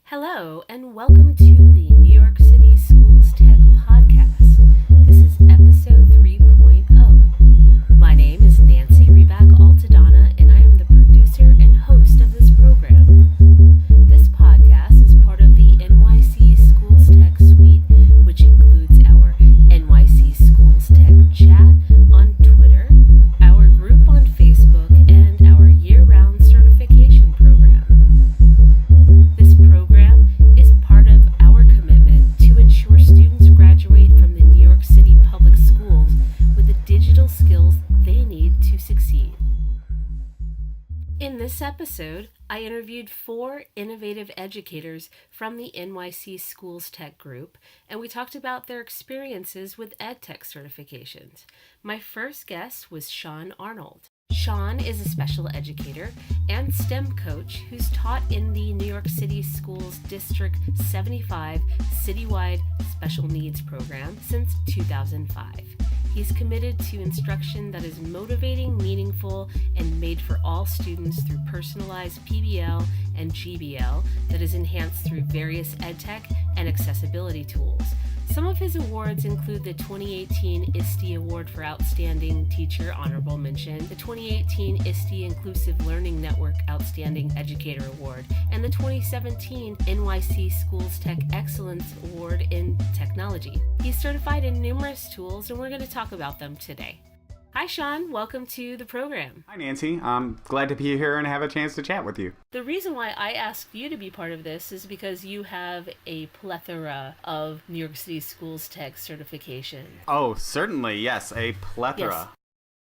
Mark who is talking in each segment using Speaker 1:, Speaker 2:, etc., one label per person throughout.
Speaker 1: Hello, and welcome to the New York City Schools Tech podcast. This is episode 3.0. My name is Nyc Ribak Altadonna, and I am the producer and host of this program. This podcast is part of the NYC Schools Tech suite, which includes our NYC Schools Tech chat on Twitter, our group on Facebook, and our year-round certification program. This program is part of our commitment to ensure students graduate from the New York City public schools with the digital skills they need to succeed. In this episode, I interviewed 4 innovative educators from the NYC Schools Tech group, and we talked about their experiences with Edtech certifications. My first guest was Sean Arnold. Sean is a special educator and STEM coach who's taught in the New York City Schools District 75 citywide special needs program since 2005. He's committed to instruction that is motivating, meaningful, and made for all students through personalized PBL and GBL that is enhanced through various EdTech and accessibility tools. Some of his awards include the 2018 ISTE Award for Outstanding Teacher Honorable Mention, the 2018 ISTE Inclusive Learning Network Outstanding Educator Award, and the 2017 NYC Schools Tech Excellence Award in Technology. He's certified in numerous tools, and we're going to talk about them today. Hi, Sean. Welcome to the program.
Speaker 2: Hi, Nancy. I'm glad to be here and have a chance to chat with you.
Speaker 1: The reason why I asked you to be part of this is because you have a plethora of New York City Schools Tech certification.
Speaker 2: Oh, certainly. Yes, a plethora.
Speaker 1: Yes.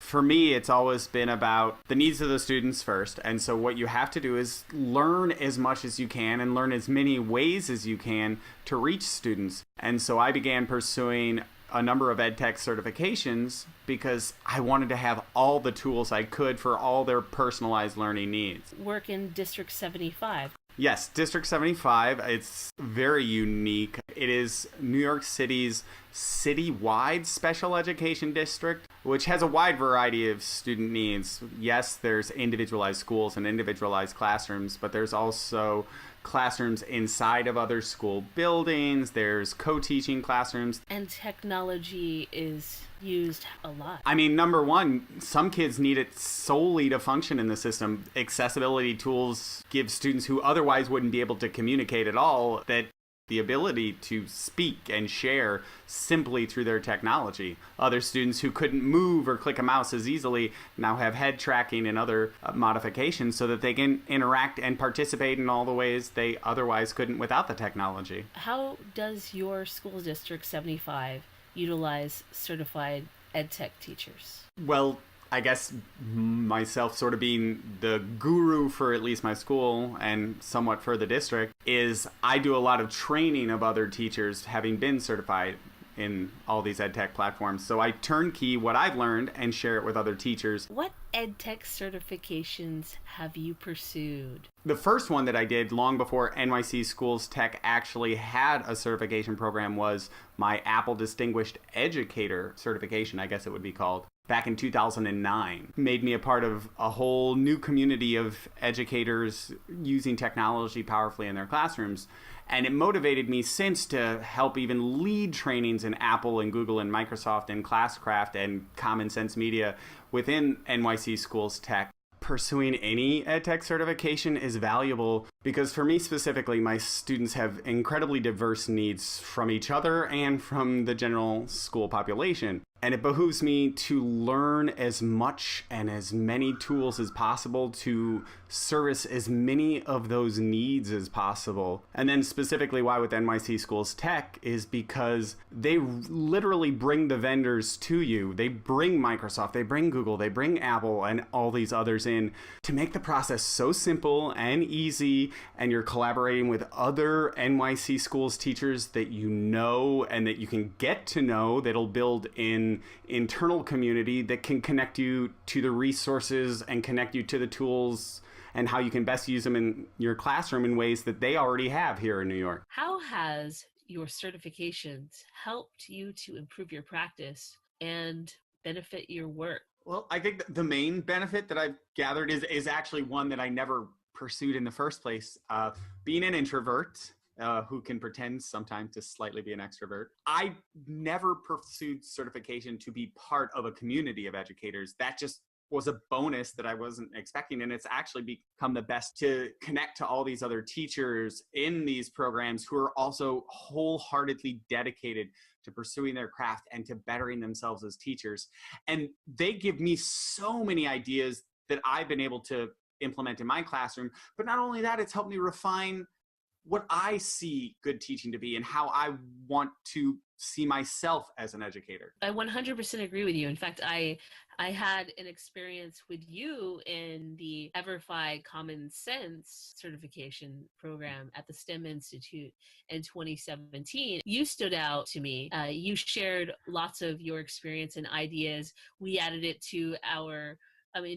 Speaker 2: For me, it's always been about the needs of the students first. And so what you have to do is learn as much as you can and learn as many ways as you can to reach students. And so I began pursuing a number of EdTech certifications because I wanted to have all the tools I could for all their personalized learning needs.
Speaker 1: Work in District 75.
Speaker 2: Yes, District 75, it's very unique. It is New York City's citywide special education district, which has a wide variety of student needs. Yes, there's individualized schools and individualized classrooms, but there's also classrooms inside of other school buildings. There's co-teaching classrooms.
Speaker 1: And technology is used a lot.
Speaker 2: I mean, number one, some kids need it solely to function in the system. Accessibility tools give students who otherwise wouldn't be able to communicate at all that the ability to speak and share simply through their technology. Other students who couldn't move or click a mouse as easily now have head tracking and other modifications so that they can interact and participate in all the ways they otherwise couldn't without the technology.
Speaker 1: How does your school district 75 utilize certified EdTech teachers?
Speaker 2: Well, I guess myself sort of being the guru for at least my school and somewhat for the district is I do a lot of training of other teachers having been certified in all these EdTech platforms. So I turnkey what I've learned and share it with other teachers.
Speaker 1: What EdTech certifications have you pursued?
Speaker 2: The first one that I did long before NYC Schools Tech actually had a certification program was my Apple Distinguished Educator certification, I guess it would be called. Back in 2009, made me a part of a whole new community of educators using technology powerfully in their classrooms. And it motivated me since to help even lead trainings in Apple and Google and Microsoft and Classcraft and Common Sense Media within NYC Schools Tech. Pursuing any EdTech certification is valuable because for me specifically, my students have incredibly diverse needs from each other and from the general school population. And it behooves me to learn as much and as many tools as possible to service as many of those needs as possible. And then specifically why with NYC Schools Tech is because they literally bring the vendors to you. They bring Microsoft, they bring Google, they bring Apple and all these others in to make the process so simple and easy. And you're collaborating with other NYC schools teachers that you know and that you can get to know that'll build in internal community that can connect you to the resources and connect you to the tools and how you can best use them in your classroom in ways that they already have here in New York.
Speaker 1: How has your certifications helped you to improve your practice and benefit your work?
Speaker 2: Well, I think the main benefit that I've gathered is actually one that I never pursued in the first place. Being an introvert, who can pretend sometimes to slightly be an extrovert, I never pursued certification to be part of a community of educators. That just was a bonus that I wasn't expecting. And it's actually become the best to connect to all these other teachers in these programs who are also wholeheartedly dedicated to pursuing their craft and to bettering themselves as teachers. And they give me so many ideas that I've been able to implement in my classroom. But not only that, it's helped me refine what I see good teaching to be and how I want to see myself as an educator.
Speaker 1: I 100% agree with you. In fact, I had an experience with you in the EverFi Common Sense certification program at the STEM Institute in 2017. You stood out to me. You shared lots of your experience and ideas. We added it to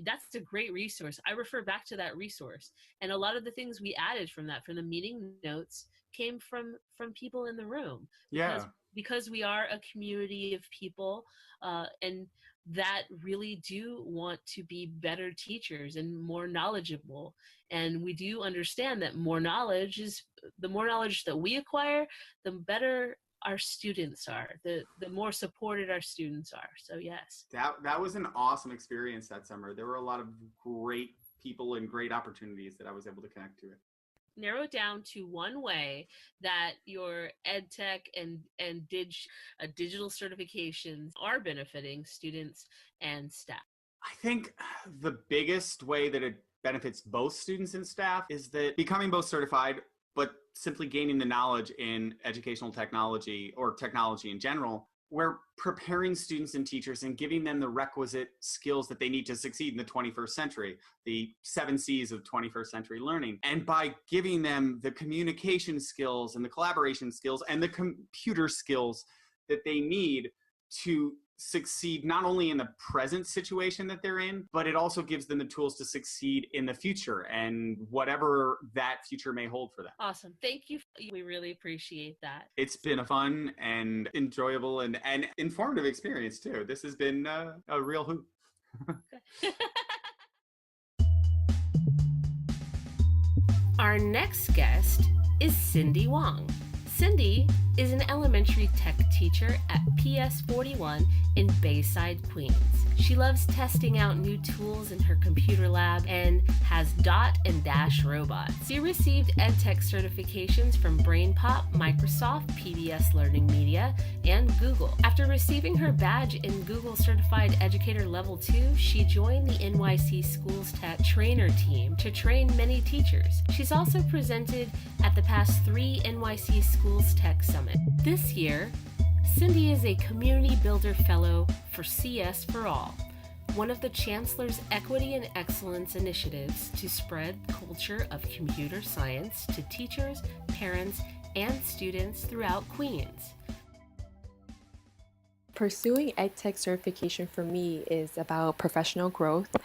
Speaker 1: that's a great resource. I refer back to that resource. And a lot of the things we added from the meeting notes came from people in the room. Because we are a community of people and that really do want to be better teachers and more knowledgeable. And we do understand that the more knowledge that we acquire, the better our students are, the more supported our students are. So yes.
Speaker 2: That was an awesome experience that summer. There were a lot of great people and great opportunities that I was able to connect to it.
Speaker 1: Narrow it down to one way that your EdTech and digital certifications are benefiting students and staff.
Speaker 2: I think the biggest way that it benefits both students and staff is that becoming both certified, but simply gaining the knowledge in educational technology or technology in general, we're preparing students and teachers and giving them the requisite skills that they need to succeed in the 21st century, the 7 C's of 21st century learning. And by giving them the communication skills and the collaboration skills and the computer skills that they need to succeed not only in the present situation that they're in, but it also gives them the tools to succeed in the future and whatever that future may hold for them.
Speaker 1: Awesome. Thank you. We really appreciate that.
Speaker 2: It's been a fun and enjoyable and informative experience too. This has been a real hoot.
Speaker 1: Our next guest is Cindy Wong. Cindy is an elementary tech teacher at PS 41 in Bayside, Queens. She loves testing out new tools in her computer lab and has dot and dash robots. She received EdTech certifications from BrainPop, Microsoft, PBS Learning Media, and Google. After receiving her badge in Google Certified Educator Level 2, she joined the NYC Schools Tech trainer team to train many teachers. She's also presented at the past 3 NYC Schools Tech Summit. This year, Cindy is a Community Builder Fellow for CS for All, one of the Chancellor's Equity and Excellence initiatives to spread culture of computer science to teachers, parents, and students throughout Queens.
Speaker 3: Pursuing EdTech certification for me is about professional growth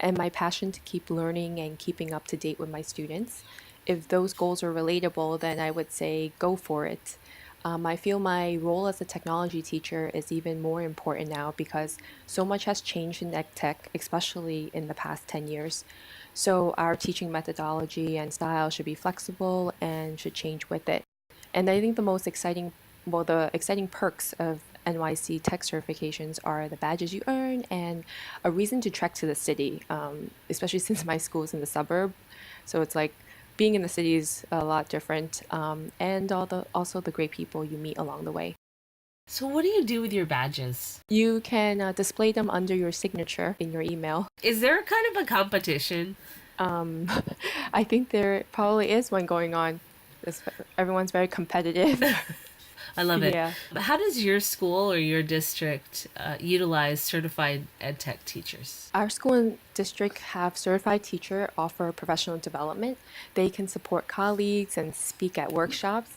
Speaker 3: and my passion to keep learning and keeping up to date with my students. If those goals are relatable, then I would say go for it. I feel my role as a technology teacher is even more important now because so much has changed in EdTech, especially in the past 10 years. So our teaching methodology and style should be flexible and should change with it. And I think the exciting perks of NYC Tech certifications are the badges you earn and a reason to trek to the city, especially since my school's in the suburb. So it's like being in the city is a lot different, and also the great people you meet along the way.
Speaker 1: So what do you do with your badges?
Speaker 3: You can display them under your signature in your email.
Speaker 1: Is there kind of a competition?
Speaker 3: I think there probably is one going on. Everyone's very competitive.
Speaker 1: I love it.
Speaker 3: Yeah.
Speaker 1: But how does your school or your district utilize certified EdTech teachers?
Speaker 3: Our school and district have certified teacher offer professional development. They can support colleagues and speak at workshops.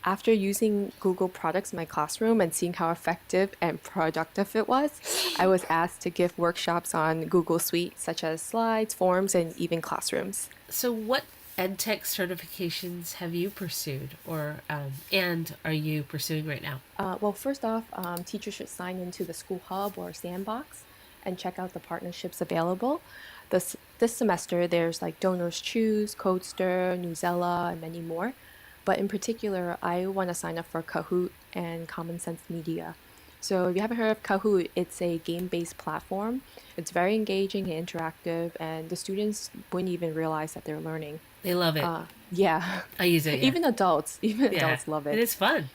Speaker 3: After using Google products in my classroom and seeing how effective and productive it was, I was asked to give workshops on Google Suite, such as slides, forms, and even classrooms.
Speaker 1: So what EdTech certifications have you pursued and are you pursuing right now?
Speaker 3: Well, first off, teachers should sign into the School Hub or Sandbox and check out the partnerships available. The This semester, there's like Donors Choose, Codester, Newsella, and many more. But in particular, I want to sign up for Kahoot and Common Sense Media. So if you haven't heard of Kahoot, it's a game-based platform. It's very engaging and interactive, and the students wouldn't even realize that they're learning.
Speaker 1: They love it.
Speaker 3: Yeah,
Speaker 1: I use it, yeah.
Speaker 3: even adults
Speaker 1: Yeah.
Speaker 3: love
Speaker 1: It
Speaker 3: it.
Speaker 1: is fun.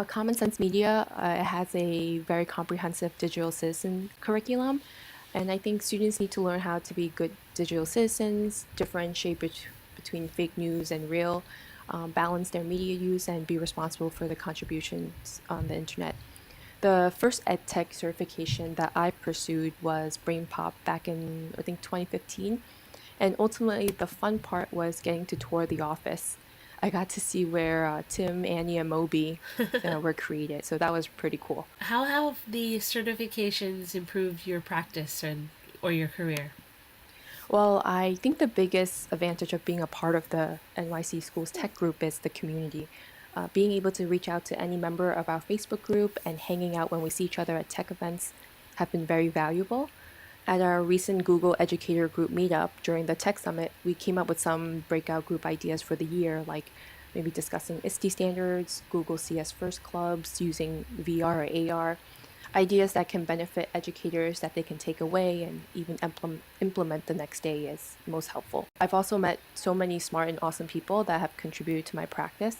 Speaker 3: Common Sense Media it has a very comprehensive digital citizen curriculum, and I think students need to learn how to be good digital citizens, differentiate between fake news and real, balance their media use, and be responsible for the contributions on the internet. The first Edtech certification that I pursued was BrainPop back in, I think, 2015. And ultimately, the fun part was getting to tour the office. I got to see where Tim, Annie, and Moby were created. So that was pretty cool.
Speaker 1: How have the certifications improved your practice or your career?
Speaker 3: Well, I think the biggest advantage of being a part of the NYC Schools Tech group is the community. Being able to reach out to any member of our Facebook group and hanging out when we see each other at tech events have been very valuable. At our recent Google Educator group meetup during the Tech Summit, we came up with some breakout group ideas for the year, like maybe discussing ISTE standards, Google CS First clubs, using VR or AR, ideas that can benefit educators that they can take away and even implement the next day is most helpful. I've also met so many smart and awesome people that have contributed to my practice.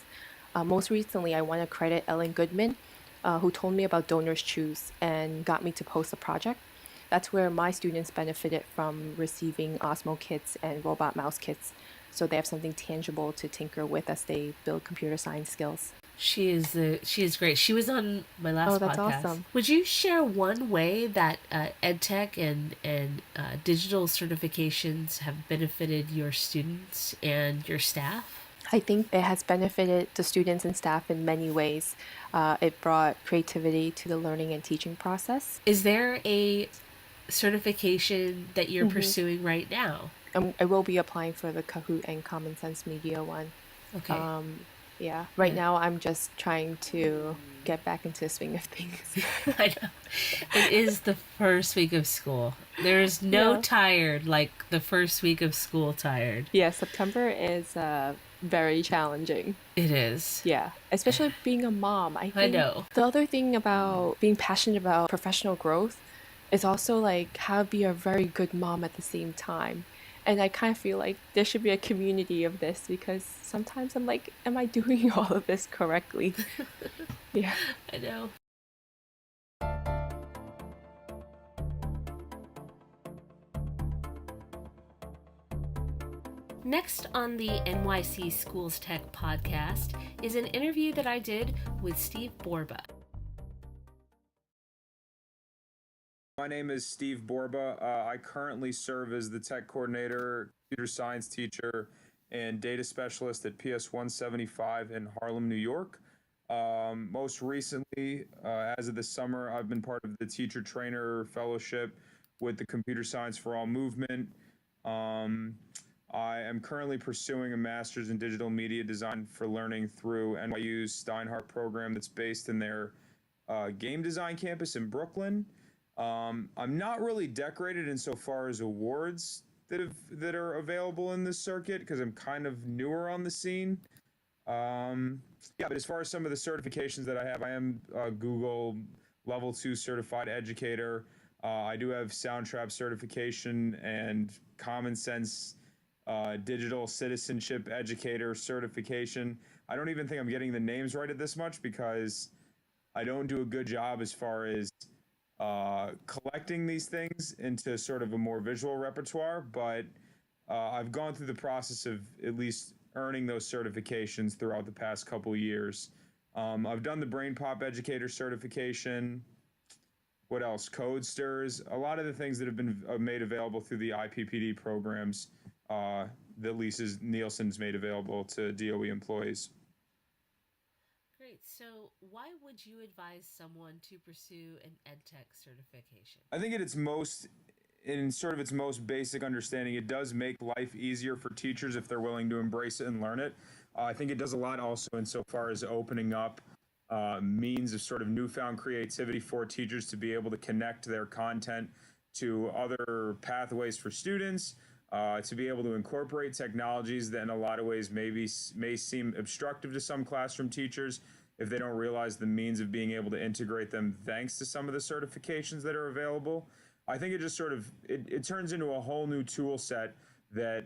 Speaker 3: Most recently, I want to credit Ellen Goodman, who told me about Donors Choose and got me to post a project. That's where my students benefited from receiving Osmo kits and robot mouse kits, so they have something tangible to tinker with as they build computer science skills.
Speaker 1: She is great. She was on my last
Speaker 3: Oh, that's
Speaker 1: podcast.
Speaker 3: awesome.
Speaker 1: Would you share one way that EdTech and digital certifications have benefited your students and your staff?
Speaker 3: I think it has benefited the students and staff in many ways. It brought creativity to the learning and teaching process.
Speaker 1: Is there a certification that you're pursuing right now?
Speaker 3: I will be applying for the Kahoot and Common Sense Media one.
Speaker 1: Okay.
Speaker 3: Yeah, right now I'm just trying to get back into the swing of things.
Speaker 1: I know. It is the first week of school. There's no
Speaker 3: Yeah.
Speaker 1: tired like the first week of school tired.
Speaker 3: Yeah, September is very challenging.
Speaker 1: It is.
Speaker 3: Yeah, especially being a mom. I think
Speaker 1: know.
Speaker 3: the other thing about being passionate about professional growth is also like how to be a very good mom at the same time. And I kind of feel like there should be a community of this because sometimes I'm like, am I doing all of this correctly? Yeah.
Speaker 1: I know. Next on the NYC Schools Tech podcast is an interview that I did with Steve Borba.
Speaker 4: My name is Steve Borba. I currently serve as the tech coordinator, computer science teacher, and data specialist at PS 175 in Harlem, New York. Most recently, as of this summer, I've been part of the teacher trainer fellowship with the Computer Science for All movement. I am currently pursuing a master's in digital media design for learning through NYU's Steinhardt program that's based in their game design campus in Brooklyn. I'm not really decorated insofar as awards that are available in this circuit because I'm kind of newer on the scene. But as far as some of the certifications that I have, I am Google Level 2 certified educator. I do have SoundTrap certification and Common Sense digital citizenship educator certification. I don't even think I'm getting the names right at this much because I don't do a good job as far as collecting these things into sort of a more visual repertoire, but I've gone through the process of at least earning those certifications throughout the past couple years. I've done the BrainPop educator certification. What else? Codesters. A lot of the things that have been made available through the IPPD programs that Lisa Nielsen's made available to DOE employees.
Speaker 1: Great. So why would you advise someone to pursue an EdTech certification?
Speaker 4: I think in sort of its most basic understanding, it does make life easier for teachers if they're willing to embrace it and learn it. I think it does a lot also insofar as opening up means of sort of newfound creativity for teachers to be able to connect their content to other pathways for students, to be able to incorporate technologies that in a lot of ways may seem obstructive to some classroom teachers if they don't realize the means of being able to integrate them thanks to some of the certifications that are available. I think it just sort of, it turns into a whole new tool set that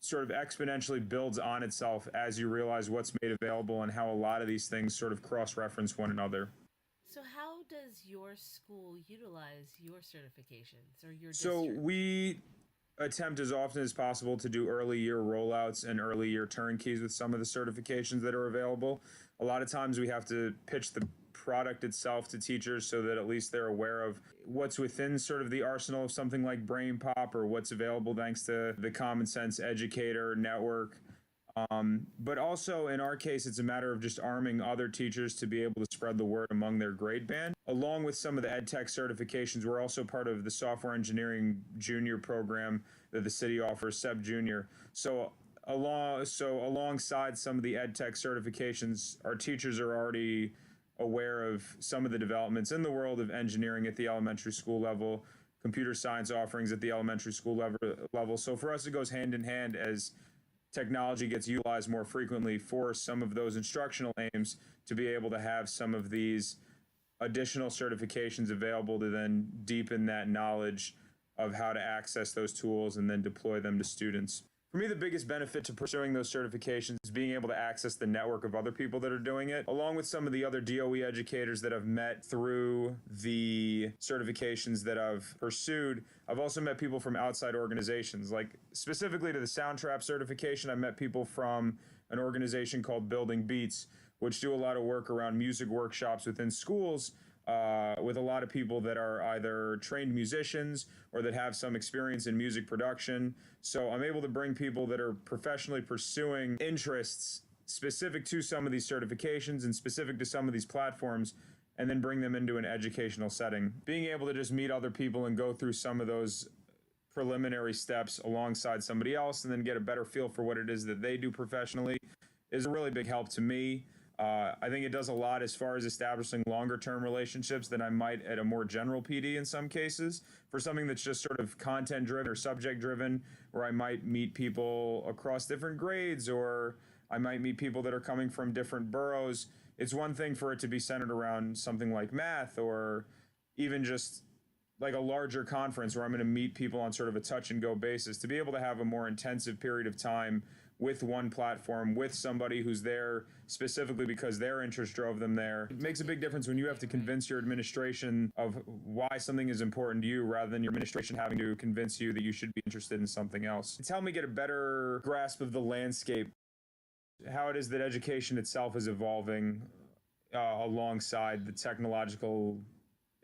Speaker 4: sort of exponentially builds on itself as you realize what's made available and how a lot of these things sort of cross-reference one another.
Speaker 1: So how does your school utilize your certifications or your
Speaker 4: So
Speaker 1: district?
Speaker 4: we attempt as often as possible to do early year rollouts and early year turnkeys with some of the certifications that are available. A lot of times we have to pitch the product itself to teachers so that at least they're aware of what's within sort of the arsenal of something like BrainPop or what's available thanks to the Common Sense Educator network. But also in our case, it's a matter of just arming other teachers to be able to spread the word among their grade band. Along with some of the Edtech certifications, we're also part of the software engineering junior program that the city offers, SEP Junior. So alongside some of the Edtech certifications, our teachers are already aware of some of the developments in the world of engineering at the elementary school level, computer science offerings at the elementary school level. So for us, it goes hand in hand as technology gets utilized more frequently for some of those instructional aims to be able to have some of these additional certifications available to then deepen that knowledge of how to access those tools and then deploy them to students. For me, the biggest benefit to pursuing those certifications is being able to access the network of other people that are doing it, along with some of the other DOE educators that I've met through the certifications that I've pursued. I've also met people from outside organizations, like specifically to the SoundTrap certification. I met people from an organization called Building Beats, which do a lot of work around music workshops within schools, with a lot of people that are either trained musicians or that have some experience in music production. So I'm able to bring people that are professionally pursuing interests specific to some of these certifications and specific to some of these platforms, and then bring them into an educational setting. Being able to just meet other people and go through some of those preliminary steps alongside somebody else and then get a better feel for what it is that they do professionally is a really big help to me. I think it does a lot as far as establishing longer term relationships than I might at a more general PD in some cases. For something that's just sort of content driven or subject driven, where I might meet people across different grades or I might meet people that are coming from different boroughs. It's one thing for it to be centered around something like math or even just like a larger conference where I'm going to meet people on sort of a touch and go basis. To be able to have a more intensive period of time with one platform, with somebody who's there specifically because their interest drove them there. It makes a big difference when you have to convince your administration of why something is important to you rather than your administration having to convince you that you should be interested in something else. It's helped me get a better grasp of the landscape, how it is that education itself is evolving alongside the technological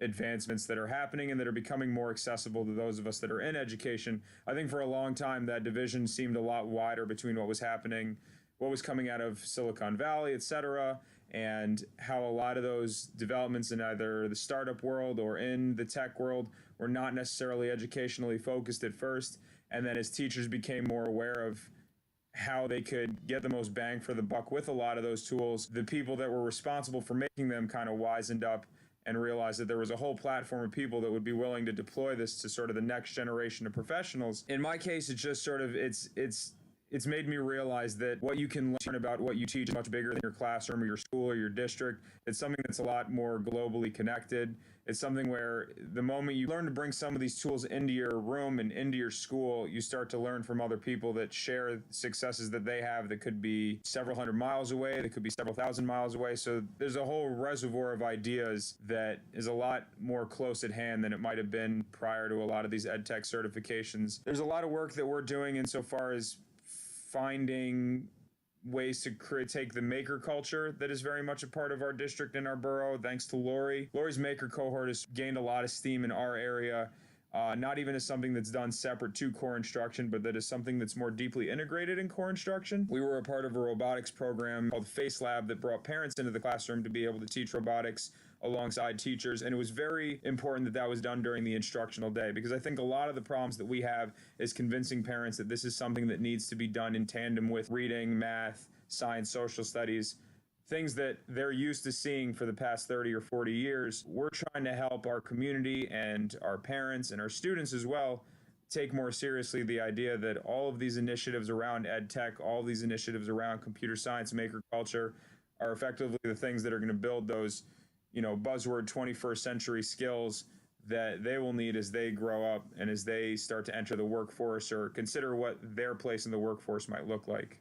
Speaker 4: advancements that are happening and that are becoming more accessible to those of us that are in education. I think for a long time that division seemed a lot wider between what was happening, what was coming out of Silicon Valley, et cetera, and how a lot of those developments in either the startup world or in the tech world were not necessarily educationally focused at first. And then as teachers became more aware of how they could get the most bang for the buck with a lot of those tools, the people that were responsible for making them kind of wisened up and realized that there was a whole platform of people that would be willing to deploy this to sort of the next generation of professionals. In my case, it's just sort of, it's made me realize that what you can learn about what you teach is much bigger than your classroom or your school or your district. It's something that's a lot more globally connected. It's something where the moment you learn to bring some of these tools into your room and into your school, you start to learn from other people that share successes that they have that could be several hundred miles away, that could be several thousand miles away. So there's a whole reservoir of ideas that is a lot more close at hand than it might have been prior to a lot of these EdTech certifications. There's a lot of work that we're doing insofar as finding ways to take the maker culture that is very much a part of our district and our borough, thanks to Lori. Lori's maker cohort has gained a lot of steam in our area, not even as something that's done separate to core instruction, but that is something that's more deeply integrated in core instruction. We were a part of a robotics program called Face Lab that brought parents into the classroom to be able to teach robotics alongside teachers, and it was very important that that was done during the instructional day, because I think a lot of the problems that we have is convincing parents that this is something that needs to be done in tandem with reading, math, science, social studies, things that they're used to seeing for the past 30 or 40 years. We're trying to help our community and our parents and our students as well take more seriously the idea that all of these initiatives around EdTech, all of these initiatives around computer science, maker culture are effectively the things that are going to build those, buzzword 21st century skills that they will need as they grow up and as they start to enter the workforce or consider what their place in the workforce might look like.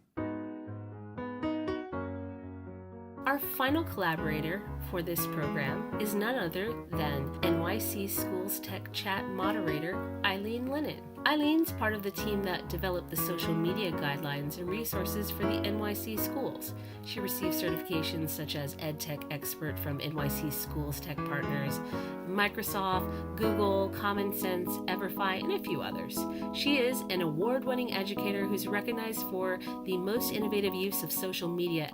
Speaker 1: Our final collaborator for this program is none other than NYC Schools Tech chat moderator Eileen Lennon. Eileen's part of the team that developed the social media guidelines and resources for the NYC schools. She received certifications such as Edtech expert from NYC Schools Tech partners, Microsoft, Google, Common Sense, Everfi, and a few others. She is an award-winning educator who's recognized for the most innovative use of social media.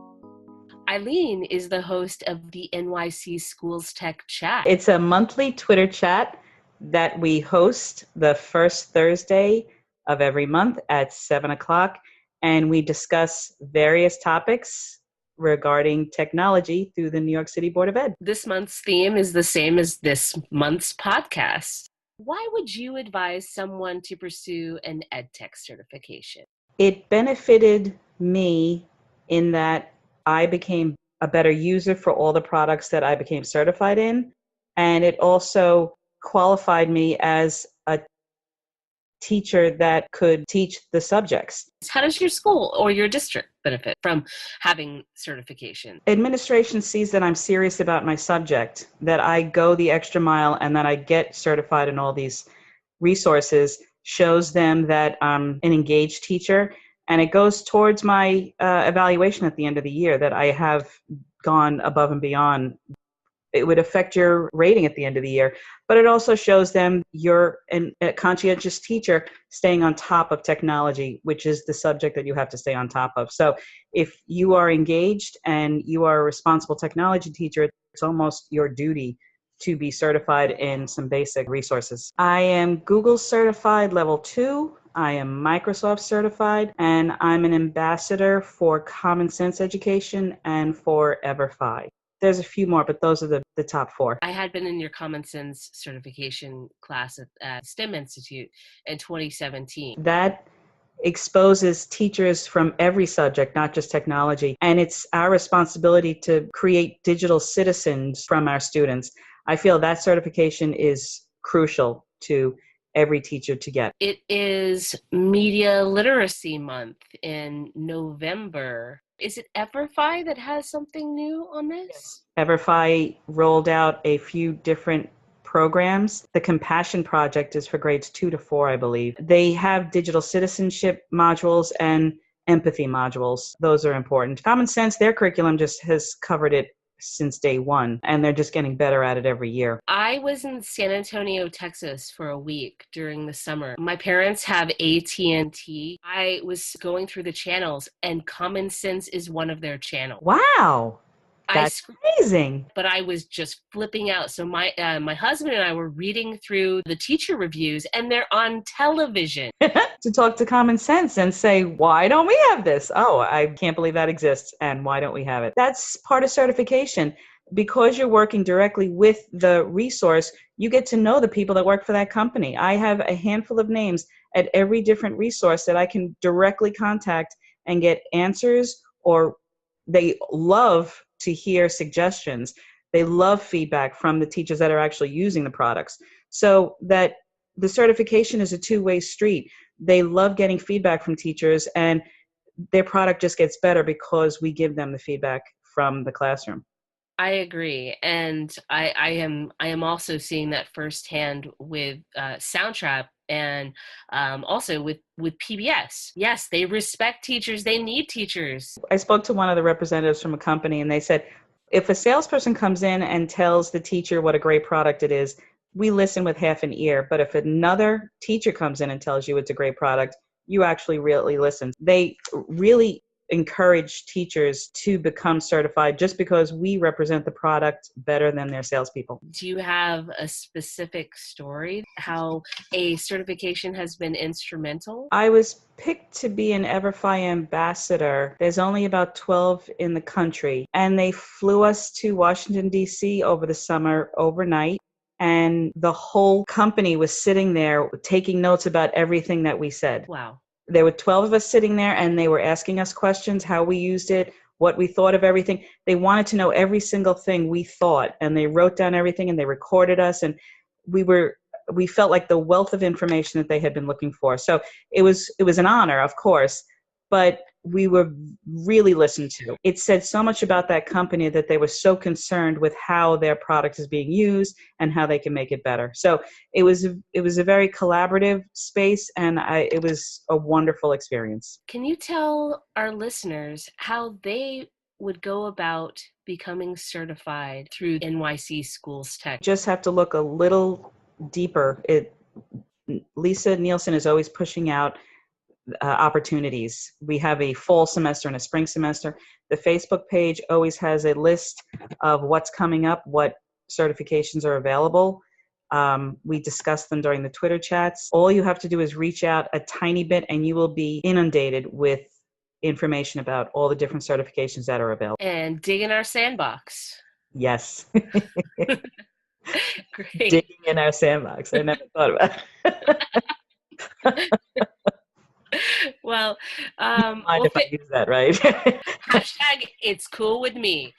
Speaker 1: Eileen is the host of the NYC Schools Tech chat.
Speaker 5: It's a monthly Twitter chat that we host the first Thursday of every month at 7 o'clock, and we discuss various topics regarding technology through the New York City Board of Ed.
Speaker 1: This month's theme is the same as this month's podcast. Why would you advise someone to pursue an EdTech certification?
Speaker 5: It benefited me in that I became a better user for all the products that I became certified in, and it also qualified me as a teacher that could teach the subjects.
Speaker 1: How does your school or your district benefit from having certification?
Speaker 5: Administration sees that I'm serious about my subject, that I go the extra mile, and that I get certified in all these resources, shows them that I'm an engaged teacher, and it goes towards my evaluation at the end of the year, that I have gone above and beyond. It would affect your rating at the end of the year, but it also shows them you're a conscientious teacher staying on top of technology, which is the subject that you have to stay on top of. So if you are engaged and you are a responsible technology teacher, it's almost your duty to be certified in some basic resources. I am Google certified level 2. I am Microsoft certified, and I'm an ambassador for Common Sense Education and for Everfi. There's a few more, but those are the top 4.
Speaker 1: I had been in your Common Sense certification class at STEM Institute in 2017.
Speaker 5: That exposes teachers from every subject, not just technology. And it's our responsibility to create digital citizens from our students. I feel that certification is crucial to every teacher to get.
Speaker 1: It is Media Literacy Month in November. Is it Everfi that has something new on this?
Speaker 5: Yes. Everfi rolled out a few different programs. The Compassion Project is for grades 2 to 4, I believe. They have digital citizenship modules and empathy modules. Those are important. Common Sense, their curriculum just has covered it since day one, and they're just getting better at it every year.
Speaker 1: I was in San Antonio, Texas for a week during the summer. My parents have AT&T. I was going through the channels, and Common Sense is one of their channels.
Speaker 5: Wow. That's amazing.
Speaker 1: But I was just flipping out. So my husband and I were reading through the teacher reviews, and they're on television.
Speaker 5: To talk to Common Sense and say, why don't we have this? Oh, I can't believe that exists, and why don't we have it? That's part of certification. Because you're working directly with the resource, you get to know the people that work for that company. I have a handful of names at every different resource that I can directly contact and get answers, or they love to hear suggestions. They love feedback from the teachers that are actually using the products. So that the certification is a two-way street. They love getting feedback from teachers, and their product just gets better because we give them the feedback from the classroom.
Speaker 1: I agree, and I am also seeing that firsthand with SoundTrap, and also with PBS. Yes, they respect teachers. They need teachers.
Speaker 5: I spoke to one of the representatives from a company, and they said, if a salesperson comes in and tells the teacher what a great product it is, we listen with half an ear. But if another teacher comes in and tells you it's a great product, you actually really listen. They really encourage teachers to become certified just because we represent the product better than their salespeople.
Speaker 1: Do you have a specific story how a certification has been instrumental?
Speaker 5: I was picked to be an EverFi ambassador. There's only about 12 in the country, and they flew us to Washington, D.C. over the summer overnight. And the whole company was sitting there taking notes about everything that we said.
Speaker 1: Wow.
Speaker 5: There were 12 of us sitting there, and they were asking us questions, how we used it, what we thought of everything. They wanted to know every single thing we thought, and they wrote down everything, and they recorded us, and we felt like the wealth of information that they had been looking for. So it was an honor, of course, but we were really listened to. It said so much about that company that they were so concerned with how their product is being used and how they can make it better. So it was a very collaborative space, and it was a wonderful experience.
Speaker 1: Can you tell our listeners how they would go about becoming certified through NYC Schools Tech?
Speaker 5: Just have to look a little deeper. Lisa Nielsen is always pushing out opportunities. We have a fall semester and a spring semester. The Facebook page always has a list of what's coming up, what certifications are available. We discuss them during the Twitter chats. All you have to do is reach out a tiny bit and you will be inundated with information about all the different certifications that are available.
Speaker 1: And dig in our sandbox.
Speaker 5: Yes.
Speaker 1: Great.
Speaker 5: Digging in our sandbox. I never thought about it.
Speaker 1: Well,
Speaker 5: mind if I use that, right?
Speaker 1: Hashtag it's cool with me.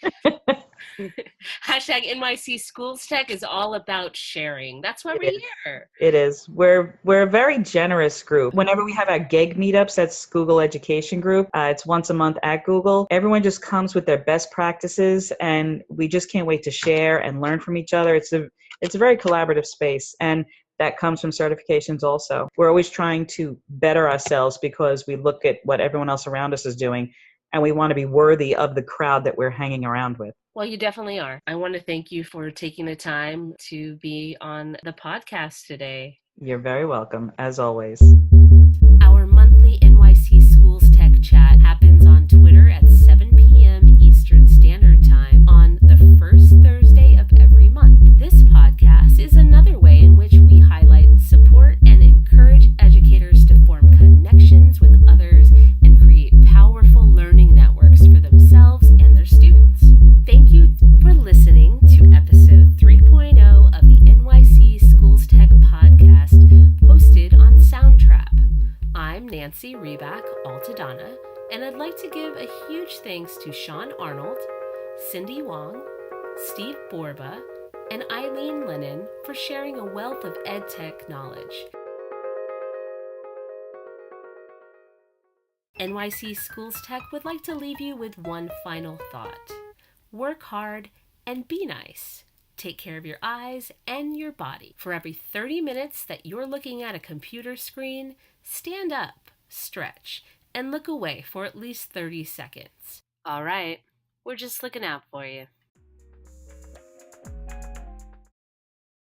Speaker 1: Hashtag NYC Schools Tech is all about sharing. That's why we're here.
Speaker 5: It is. We're a very generous group. Whenever we have our gig meetups, that's Google Education Group. It's once a month at Google. Everyone just comes with their best practices, and we just can't wait to share and learn from each other. It's a very collaborative space, and that comes from certifications also. We're always trying to better ourselves because we look at what everyone else around us is doing, and we want to be worthy of the crowd that we're hanging around with.
Speaker 1: Well, you definitely are. I want to thank you for taking the time to be on the podcast today.
Speaker 5: You're very welcome, as always.
Speaker 1: Our monthly NYC Schools Tech chat happens on Twitter at 7 p.m. Eastern Standard Time on the first Thursday of every month. This podcast is another way in which we highlight, support, and encourage educators to form connections with others and create powerful learning networks for themselves and their students. Thank you for listening to episode 3.0 of the NYC Schools Tech podcast, hosted on SoundTrap. I'm Nancy Ribak Altadonna, and I'd like to give a huge thanks to Sean Arnold, Cindy Wong, Steve Borba, and Eileen Lennon for sharing a wealth of Edtech knowledge. NYC Schools Tech would like to leave you with one final thought. Work hard and be nice. Take care of your eyes and your body. For every 30 minutes that you're looking at a computer screen, stand up, stretch, and look away for at least 30 seconds. All right, we're just looking out for you.